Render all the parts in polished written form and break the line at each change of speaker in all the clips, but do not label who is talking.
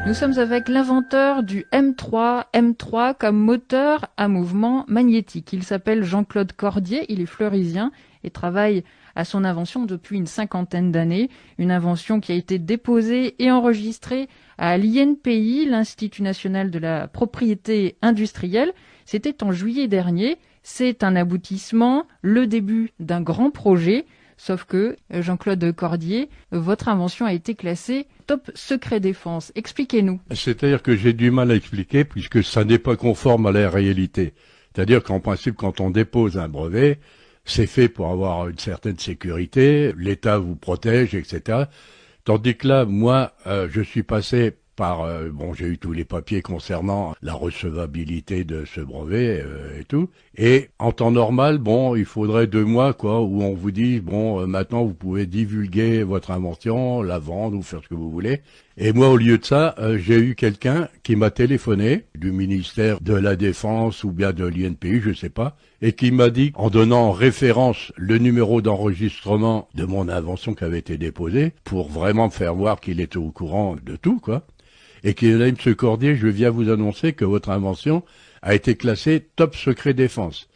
Nous sommes avec l'inventeur du M3 comme moteur à mouvement magnétique. Il s'appelle Jean-Claude Cordier, il est fleurisien et travaille à son invention depuis une 50aine d'années. Une invention qui a été déposée et enregistrée à l'INPI, l'Institut national de la propriété industrielle. C'était en juillet dernier. C'est un aboutissement, le début d'un grand projet. Sauf que, Jean-Claude Cordier, votre invention a été classée top secret défense. Expliquez-nous.
C'est-à-dire que j'ai du mal à expliquer puisque ça n'est pas conforme à la réalité. C'est-à-dire qu'en principe, quand on dépose un brevet, c'est fait pour avoir une certaine sécurité, l'État vous protège, etc. Tandis que là, moi, je suis passé par... j'ai eu tous les papiers concernant la recevabilité de ce brevet et tout. Et en temps normal, il faudrait 2 mois, où on vous dit, maintenant vous pouvez divulguer votre invention, la vendre ou faire ce que vous voulez. Et moi, au lieu de ça, j'ai eu quelqu'un qui m'a téléphoné du ministère de la Défense ou bien de l'INPI, je sais pas, et qui m'a dit, en donnant en référence le numéro d'enregistrement de mon invention qui avait été déposée, pour vraiment me faire voir qu'il était au courant de tout, et qui a dit, M. Cordier, je viens vous annoncer que votre invention a été classée top secret défense.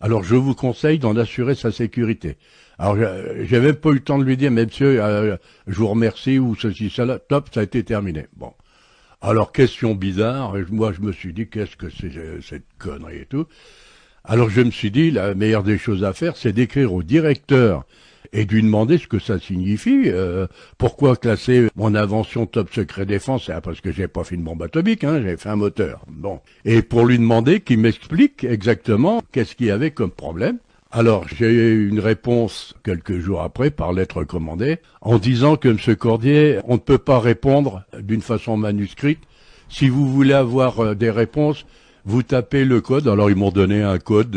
Alors je vous conseille d'en assurer sa sécurité. Alors j'ai même pas eu le temps de lui dire, mais monsieur, je vous remercie ou ceci, cela, top, ça a été terminé. Bon. Alors question bizarre, moi je me suis dit, qu'est-ce que c'est cette connerie et tout. Alors je me suis dit, la meilleure des choses à faire, c'est d'écrire au directeur et de lui demander ce que ça signifie. Pourquoi classer mon invention top secret défense? Parce que j'ai pas fait une bombe atomique, j'ai fait un moteur. Bon. Et pour lui demander qu'il m'explique exactement qu'est-ce qu'il y avait comme problème. Alors, j'ai eu une réponse quelques jours après, par lettre recommandée, en disant que M. Cordier, on ne peut pas répondre d'une façon manuscrite. Si vous voulez avoir des réponses, vous tapez le code. Alors, ils m'ont donné un code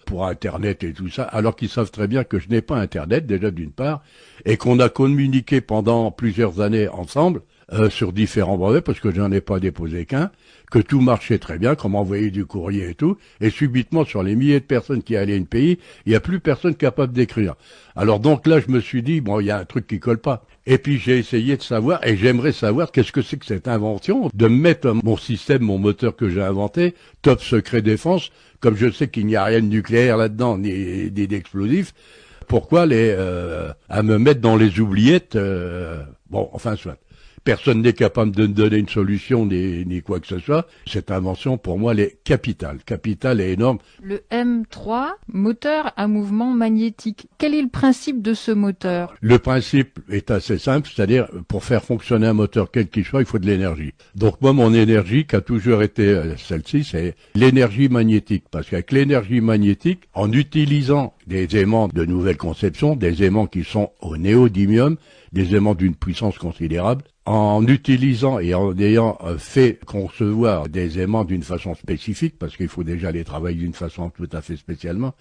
pour Internet et tout ça, alors qu'ils savent très bien que je n'ai pas Internet, déjà d'une part, et qu'on a communiqué pendant plusieurs années ensemble sur différents brevets, parce que je n'en ai pas déposé qu'un, que tout marchait très bien, qu'on m'envoyait du courrier et tout, et subitement, sur les milliers de personnes qui allaient à une pays, il n'y a plus personne capable d'écrire. Alors donc là, je me suis dit, il y a un truc qui colle pas. Et puis j'ai essayé de savoir, et j'aimerais savoir qu'est-ce que c'est que cette invention, de mettre mon système, mon moteur que j'ai inventé, top secret défense, comme je sais qu'il n'y a rien de nucléaire là-dedans, ni d'explosifs, pourquoi à me mettre dans les oubliettes, soit. Personne n'est capable de me donner une solution ni quoi que ce soit. Cette invention, pour moi, elle est capitale et énorme.
Le M3, moteur à mouvement magnétique. Quel est le principe de ce moteur?
Le principe est assez simple, c'est-à-dire, pour faire fonctionner un moteur quel qu'il soit, il faut de l'énergie. Donc moi, mon énergie, qui a toujours été celle-ci, c'est l'énergie magnétique. Parce qu'avec l'énergie magnétique, en utilisant des aimants de nouvelle conception, des aimants qui sont au néodymium, des aimants d'une puissance considérable, en utilisant et en ayant fait concevoir des aimants d'une façon spécifique, parce qu'il faut déjà les travailler d'une façon tout à fait spécialement,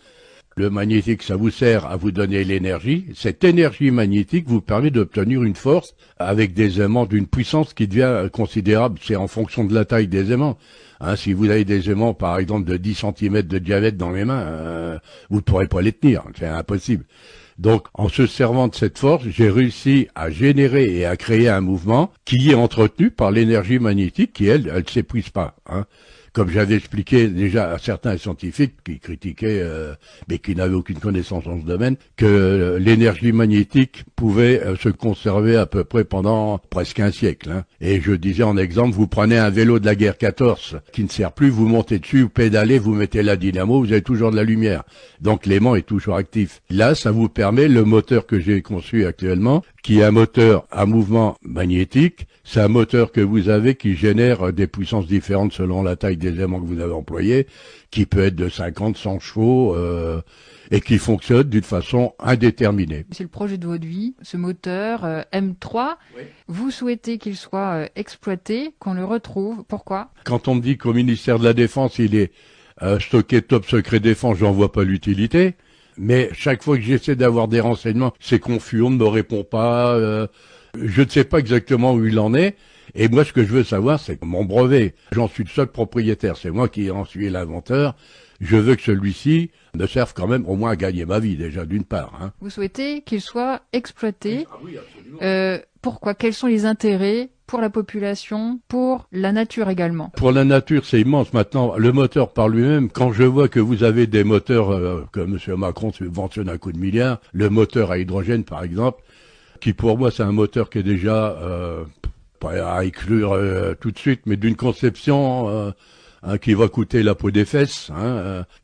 le magnétique, ça vous sert à vous donner l'énergie. Cette énergie magnétique vous permet d'obtenir une force avec des aimants d'une puissance qui devient considérable. C'est en fonction de la taille des aimants. Si vous avez des aimants, par exemple, de 10 cm de diamètre dans les mains, vous ne pourrez pas les tenir. C'est impossible. Donc, en se servant de cette force, j'ai réussi à générer et à créer un mouvement qui est entretenu par l'énergie magnétique qui, elle s'épuise pas. Comme j'avais expliqué déjà à certains scientifiques qui critiquaient, mais qui n'avaient aucune connaissance dans ce domaine, que l'énergie magnétique pouvait se conserver à peu près pendant presque un siècle. Et je disais en exemple, vous prenez un vélo de la guerre 14 qui ne sert plus, vous montez dessus, vous pédalez, vous mettez la dynamo, vous avez toujours de la lumière. Donc l'aimant est toujours actif. Là, ça vous permet, le moteur que j'ai conçu actuellement, qui est un moteur à mouvement magnétique, c'est un moteur que vous avez qui génère des puissances différentes selon la taille des aimants que vous avez employés, qui peut être de 50, 100 chevaux, et qui fonctionne d'une façon indéterminée.
C'est le projet de votre vie, ce moteur M3. Oui. Vous souhaitez qu'il soit exploité, qu'on le retrouve. Pourquoi?
Quand on me dit qu'au ministère de la Défense, il est stocké top secret défense, j'en vois pas l'utilité. Mais chaque fois que j'essaie d'avoir des renseignements, c'est confus, on ne me répond pas. Je ne sais pas exactement où il en est. Et moi, ce que je veux savoir, c'est que mon brevet, j'en suis le seul propriétaire. C'est moi qui en suis l'inventeur. Je veux que celui-ci me serve quand même au moins à gagner ma vie, déjà, d'une part.
Vous souhaitez qu'il soit exploité.
Ah oui, absolument.
Pourquoi? Quels sont les intérêts pour la population, pour la nature également.
Pour la nature, c'est immense. Maintenant, le moteur par lui-même, quand je vois que vous avez des moteurs, que M. Macron subventionne à coup de milliards, le moteur à hydrogène par exemple, qui pour moi c'est un moteur qui est déjà, pas à exclure tout de suite, mais d'une conception qui va coûter la peau des fesses,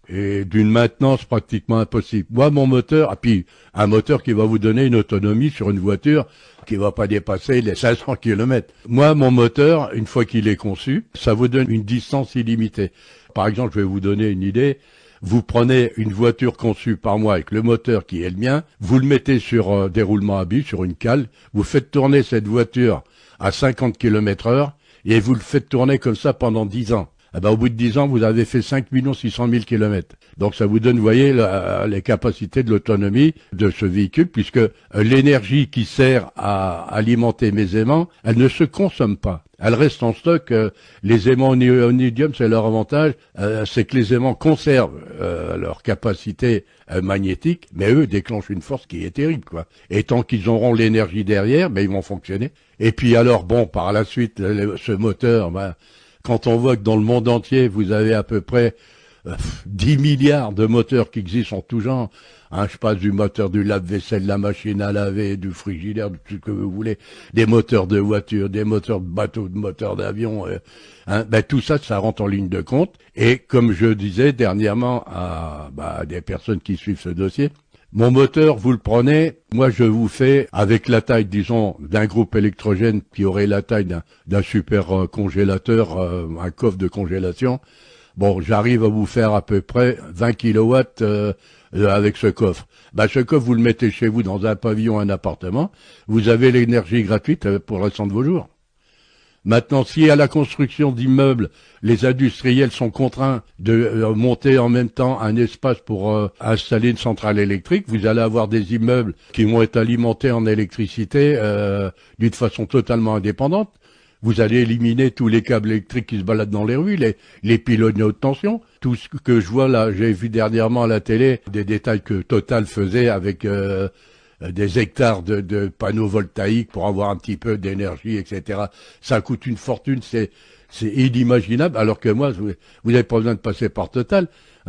et d'une maintenance pratiquement impossible. Moi, mon moteur, et puis un moteur qui va vous donner une autonomie sur une voiture qui va pas dépasser les 500 km. Moi, mon moteur, une fois qu'il est conçu, ça vous donne une distance illimitée. Par exemple, je vais vous donner une idée. Vous prenez une voiture conçue par moi avec le moteur qui est le mien, vous le mettez sur déroulement à billes, sur une cale, vous faites tourner cette voiture à 50 km/h et vous le faites tourner comme ça pendant 10 ans. Au bout de 10 ans, vous avez fait 5 600 000 kilomètres. Donc ça vous donne, vous voyez, les capacités de l'autonomie de ce véhicule, puisque l'énergie qui sert à alimenter mes aimants, elle ne se consomme pas. Elle reste en stock. Les aimants en iridium, c'est leur avantage, c'est que les aimants conservent leur capacité magnétique, mais eux déclenchent une force qui est terrible, quoi. Et tant qu'ils auront l'énergie derrière, ils vont fonctionner. Et puis alors, bon, par la suite, ce moteur, quand on voit que dans le monde entier, vous avez à peu près 10 milliards de moteurs qui existent en tout genre, je passe du moteur du lave-vaisselle, de la machine à laver, du frigidaire, de tout ce que vous voulez, des moteurs de voiture, des moteurs de bateau, des moteurs d'avion, tout ça, ça rentre en ligne de compte. Et comme je disais dernièrement à des personnes qui suivent ce dossier, mon moteur, vous le prenez, moi je vous fais, avec la taille, disons, d'un groupe électrogène qui aurait la taille d'un super congélateur, un coffre de congélation, bon, j'arrive à vous faire à peu près 20 kilowatts avec ce coffre. Ce coffre, vous le mettez chez vous dans un pavillon, un appartement, vous avez l'énergie gratuite pour le restant de vos jours. Maintenant, si à la construction d'immeubles, les industriels sont contraints de monter en même temps un espace pour installer une centrale électrique, vous allez avoir des immeubles qui vont être alimentés en électricité d'une façon totalement indépendante. Vous allez éliminer tous les câbles électriques qui se baladent dans les rues, les pylônes haute tension. Tout ce que je vois là, j'ai vu dernièrement à la télé des détails que Total faisait avec des hectares de panneaux voltaïques pour avoir un petit peu d'énergie, etc. Ça coûte une fortune, c'est inimaginable, alors que moi, vous n'avez pas besoin de passer par Total.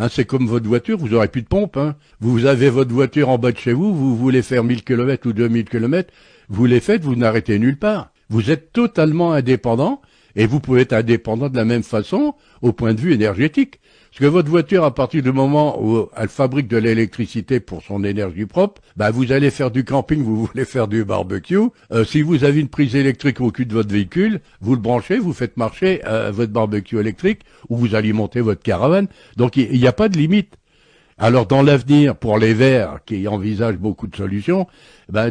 C'est comme votre voiture, vous aurez plus de pompe. Vous avez votre voiture en bas de chez vous, vous voulez faire 1000 km ou 2000 km, vous les faites, vous n'arrêtez nulle part. Vous êtes totalement indépendant, et vous pouvez être indépendant de la même façon au point de vue énergétique. Parce que votre voiture, à partir du moment où elle fabrique de l'électricité pour son énergie propre, vous allez faire du camping, vous voulez faire du barbecue. Si vous avez une prise électrique au cul de votre véhicule, vous le branchez, vous faites marcher votre barbecue électrique, ou vous alimentez votre caravane. Donc il n'y a pas de limite. Alors dans l'avenir, pour les Verts, qui envisagent beaucoup de solutions,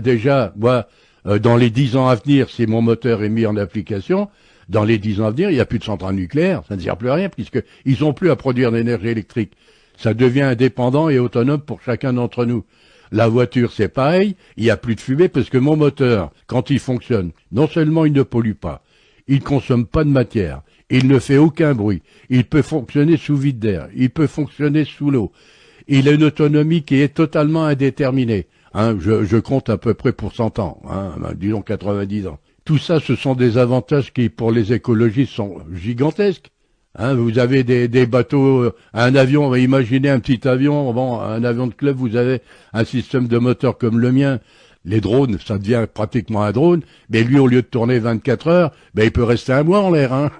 déjà, moi, dans les 10 ans à venir, si mon moteur est mis en application, dans les 10 ans à venir, il n'y a plus de centrales nucléaires, ça ne sert plus à rien, puisqu'ils n'ont plus à produire d'énergie électrique. Ça devient indépendant et autonome pour chacun d'entre nous. La voiture, c'est pareil, il n'y a plus de fumée, parce que mon moteur, quand il fonctionne, non seulement il ne pollue pas, il ne consomme pas de matière, il ne fait aucun bruit, il peut fonctionner sous vide d'air, il peut fonctionner sous l'eau, il a une autonomie qui est totalement indéterminée. Je compte à peu près pour 100 ans, disons 90 ans. Tout ça, ce sont des avantages qui, pour les écologistes, sont gigantesques. Vous avez des bateaux, un avion, imaginez un petit avion, un avion de club, vous avez un système de moteur comme le mien. Les drones, ça devient pratiquement un drone, mais lui, au lieu de tourner 24 heures, il peut rester un mois en l'air,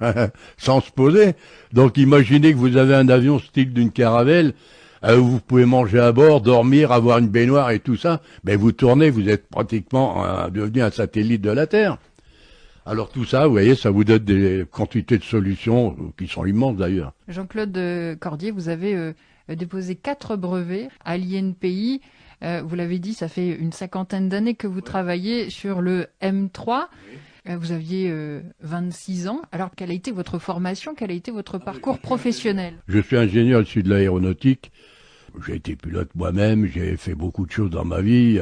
sans se poser. Donc imaginez que vous avez un avion style d'une caravelle, vous pouvez manger à bord, dormir, avoir une baignoire et tout ça, vous tournez, vous êtes pratiquement devenu un satellite de la Terre. Alors tout ça, vous voyez, ça vous donne des quantités de solutions qui sont immenses d'ailleurs.
Jean-Claude Cordier, vous avez déposé 4 brevets à l'INPI. Vous l'avez dit, ça fait une 50aine d'années que vous travaillez sur le M3. Vous aviez 26 ans. Alors, quelle a été votre formation? Quel a été votre parcours professionnel?
Je suis ingénieur issu de l'aéronautique. J'ai été pilote moi-même, j'ai fait beaucoup de choses dans ma vie,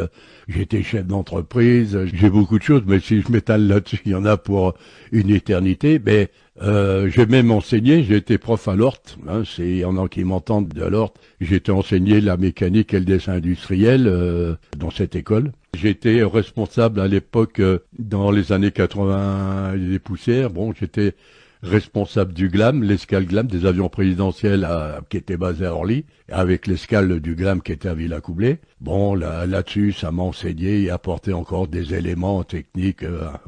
j'ai été chef d'entreprise, j'ai beaucoup de choses, mais si je m'étale là-dessus, il y en a pour une éternité. Mais j'ai même enseigné, j'ai été prof à l'Horte, hein, il y en a qui m'entendent de l'Horte. J'ai été enseigné la mécanique et le dessin industriel dans cette école. J'étais responsable à l'époque, dans les années 80 des poussières, j'étais responsable du GLAM, l'escale GLAM des avions présidentiels qui était basé à Orly, avec l'escale du GLAM qui était à Villacoublay. Là-dessus, ça m'a enseigné et apporté encore des éléments techniques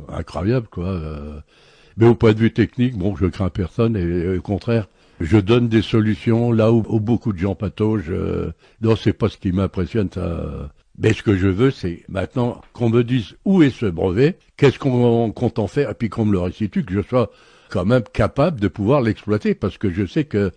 incroyables, quoi. Mais au point de vue technique, je crains personne et au contraire, je donne des solutions là où beaucoup de gens pataugent. Non, c'est pas ce qui m'impressionne, ça. Mais ce que je veux, c'est maintenant qu'on me dise où est ce brevet, qu'est-ce qu'on compte en faire, et puis qu'on me le restitue, que je sois quand même capable de pouvoir l'exploiter, parce que je sais que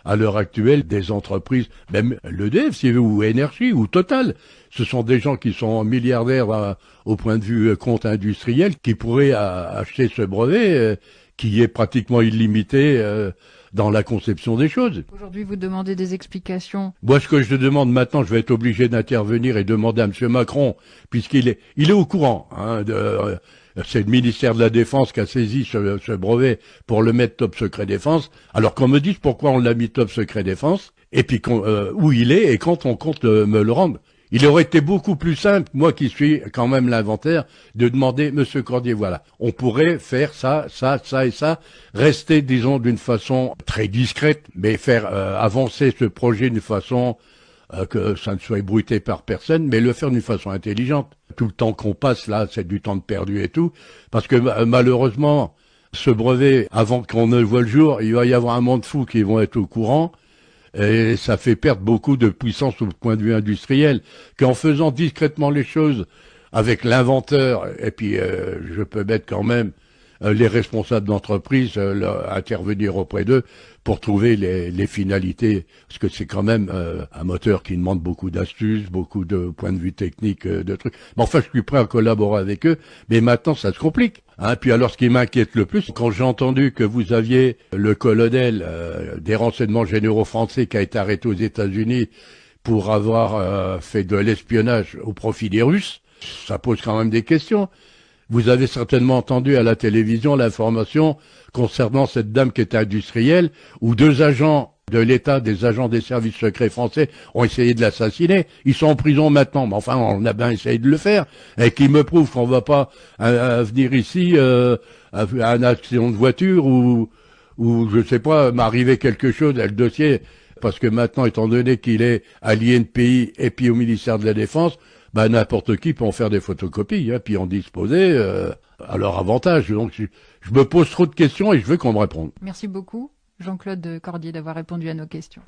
à l'heure actuelle, des entreprises, même l'EDF, si vous voulez, ou Énergie, ou Total, ce sont des gens qui sont milliardaires au point de vue compte industriel, qui pourraient acheter ce brevet, qui est pratiquement illimité dans la conception des choses.
Aujourd'hui, vous demandez des explications.
Moi, ce que je demande maintenant, je vais être obligé d'intervenir et demander à M. Macron, puisqu'il est au courant, c'est le ministère de la Défense qui a saisi ce brevet pour le mettre top secret défense. Alors qu'on me dise pourquoi on l'a mis top secret défense, et puis où il est, et quand on compte me le rendre. Il aurait été beaucoup plus simple, moi qui suis quand même l'inventaire, de demander, Monsieur Cordier, voilà, on pourrait faire ça, ça, ça et ça, rester, disons, d'une façon très discrète, mais faire avancer ce projet d'une façon que ça ne soit ébruité par personne, mais le faire d'une façon intelligente. Tout le temps qu'on passe là, c'est du temps de perdu et tout, parce que malheureusement, ce brevet, avant qu'on ne le voie le jour, il va y avoir un monde fou qui vont être au courant, et ça fait perdre beaucoup de puissance au point de vue industriel, qu'en faisant discrètement les choses avec l'inventeur, et puis je peux mettre quand même les responsables d'entreprise intervenir auprès d'eux pour trouver les finalités, parce que c'est quand même un moteur qui demande beaucoup d'astuces, beaucoup de points de vue techniques, de trucs. Mais enfin, je suis prêt à collaborer avec eux, mais maintenant ça se complique. Puis alors, ce qui m'inquiète le plus, quand j'ai entendu que vous aviez le colonel des renseignements généraux français qui a été arrêté aux États-Unis pour avoir fait de l'espionnage au profit des Russes, ça pose quand même des questions. Vous avez certainement entendu à la télévision l'information concernant cette dame qui était industrielle, où 2 agents de l'État, des agents des services secrets français, ont essayé de l'assassiner. Ils sont en prison maintenant, mais enfin, on a bien essayé de le faire. Et qui me prouve qu'on va pas venir ici à un accident de voiture ou je sais pas, m'arriver quelque chose à le dossier. Parce que maintenant, étant donné qu'il est allié de pays et puis au ministère de la Défense, n'importe qui peut en faire des photocopies, puis en disposer à leur avantage. Donc je me pose trop de questions et je veux qu'on me réponde.
Merci beaucoup, Jean-Claude Cordier, d'avoir répondu à nos questions.